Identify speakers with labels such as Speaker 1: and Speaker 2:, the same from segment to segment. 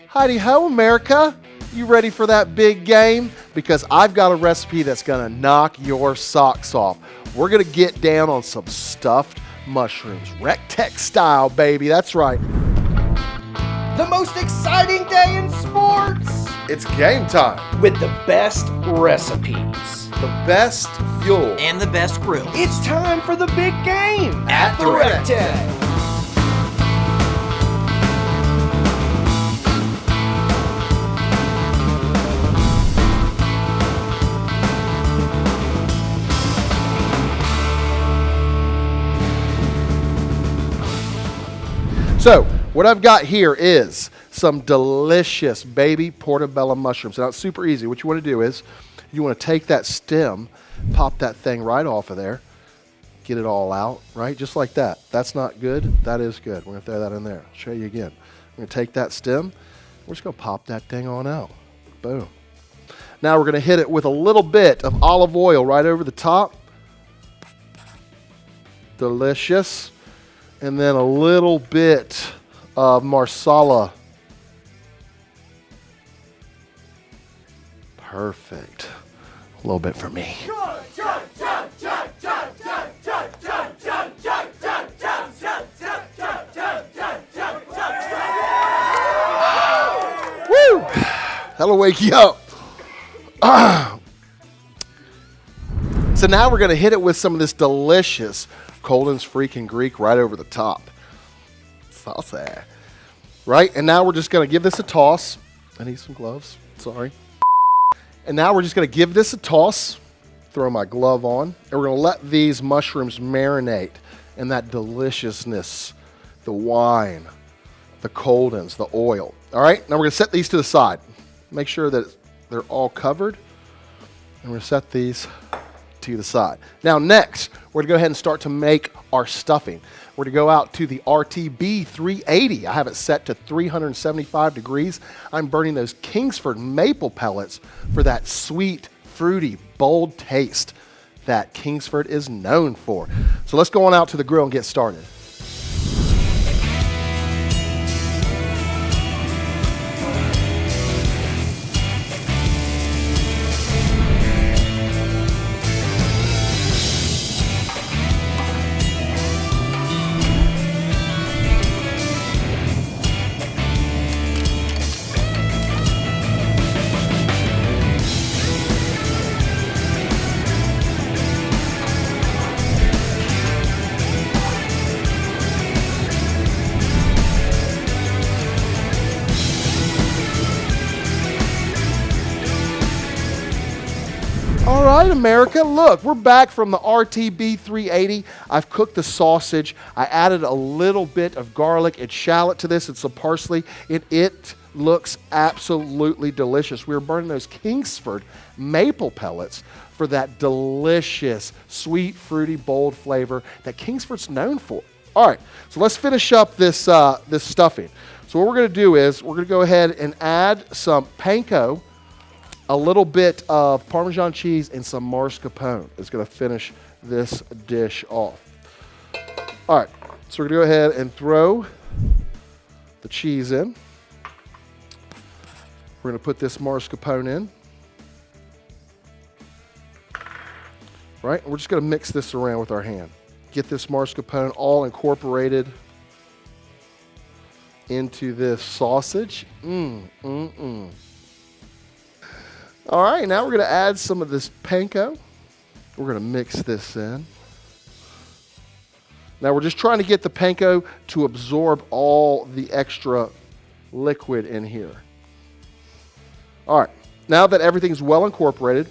Speaker 1: Heidi-ho, America. You ready for that big game? Because I've got a recipe that's gonna knock your socks off. We're gonna get down on some stuffed mushrooms. recteq style, baby, that's right.
Speaker 2: The most exciting day in sports!
Speaker 1: It's game time.
Speaker 2: With the best recipes.
Speaker 1: The best fuel.
Speaker 3: And the best grill.
Speaker 2: It's time for the big game
Speaker 1: at the recteq. So, what I've got here is some delicious baby Portabella mushrooms. Now, it's super easy. What you want to do is you want to take that stem, pop that thing right off of there, get it all out, right? Just like that. That's not good. That is good. We're going to throw that in there. I'll show you again. We're going to take that stem. We're just going to pop that thing on out. Boom. Now, we're going to hit it with a little bit of olive oil right over the top. Delicious. And then a little bit of Marsala. Perfect. A little bit for me. Woo! That'll wake you up. So now we're going to hit it with some of this delicious Colden's Freakin Greek right over the top. Saucy. Right? And now we're just going to give this a toss. I need some gloves. Sorry. And now we're just going to give this a toss. Throw my glove on. And we're going to let these mushrooms marinate in that deliciousness. The wine, the Coldens, the oil. All right? Now we're going to set these to the side. Make sure that they're all covered. And we're going to set these to the side. Now next, we're going to go ahead and start to make our stuffing. We're going to go out to the RTB 380. I have it set to 375 degrees. I'm burning those Kingsford Maple Pellets for that sweet, fruity, bold taste that Kingsford is known for. So let's go on out to the grill and get started. All right, America, look, we're back from the RTB 380. I've cooked the sausage. I added a little bit of garlic and shallot to this and some parsley. It looks absolutely delicious. We were burning those Kingsford Maple Pellets for that delicious, sweet, fruity, bold flavor that Kingsford's known for. All right, so let's finish up this, this stuffing. So what we're going to do is we're going to go ahead and add some Panko, a little bit of Parmesan cheese, and some mascarpone. It's going to finish this dish off. All right, so we're going to go ahead and throw the cheese in. We're going to put this mascarpone in. Right, and we're just going to mix this around with our hand. Get this mascarpone all incorporated into this sausage. All right, now we're going to add some of this Panko. We're going to mix this in. Now we're just trying to get the Panko to absorb all the extra liquid in here. All right, now that everything's well incorporated,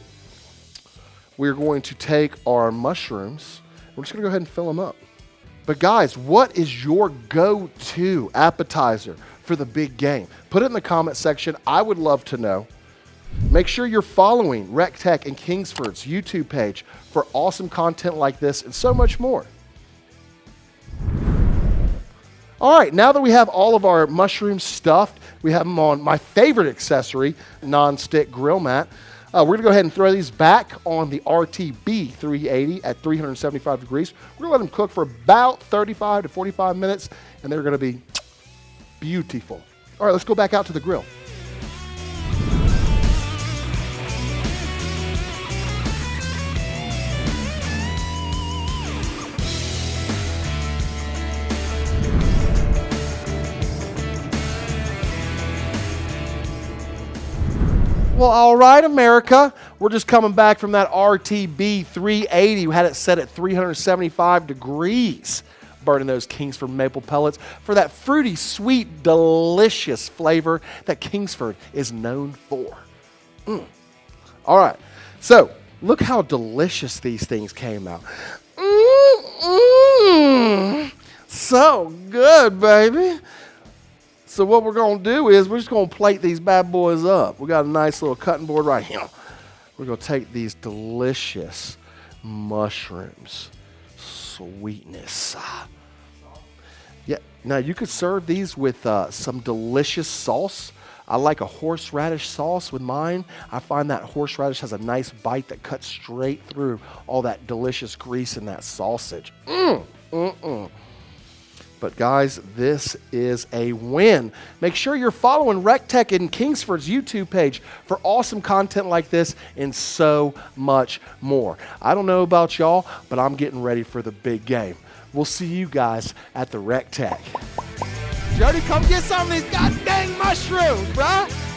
Speaker 1: we're going to take our mushrooms. We're just going to go ahead and fill them up. But guys, what is your go-to appetizer for the big game? Put it in the comment section. I would love to know. Make sure you're following recteq and Kingsford's YouTube page for awesome content like this and so much more. All right, now that we have all of our mushrooms stuffed, we have them on my favorite accessory, non-stick grill mat. We're going to go ahead and throw these back on the RTB 380 at 375 degrees. We're going to let them cook for about 35 to 45 minutes, and they're going to be beautiful. All right, let's go back out to the grill. Well, all right, America. We're just coming back from that RTB 380. We had it set at 375 degrees, burning those Kingsford Maple Pellets for that fruity, sweet, delicious flavor that Kingsford is known for. All right, so look how delicious these things came out. So good, baby. So what we're going to do is we're just going to plate these bad boys up. We got a nice little cutting board right here. We're going to take these delicious mushrooms. Sweetness. Yeah. Now you could serve these with some delicious sauce. I like a horseradish sauce with mine. I find that horseradish has a nice bite that cuts straight through all that delicious grease in that sausage. But guys, this is a win. Make sure you're following recteq and Kingsford's YouTube page for awesome content like this and so much more. I don't know about y'all, but I'm getting ready for the big game. We'll see you guys at the recteq. Jody, come get some of these god dang mushrooms, bruh.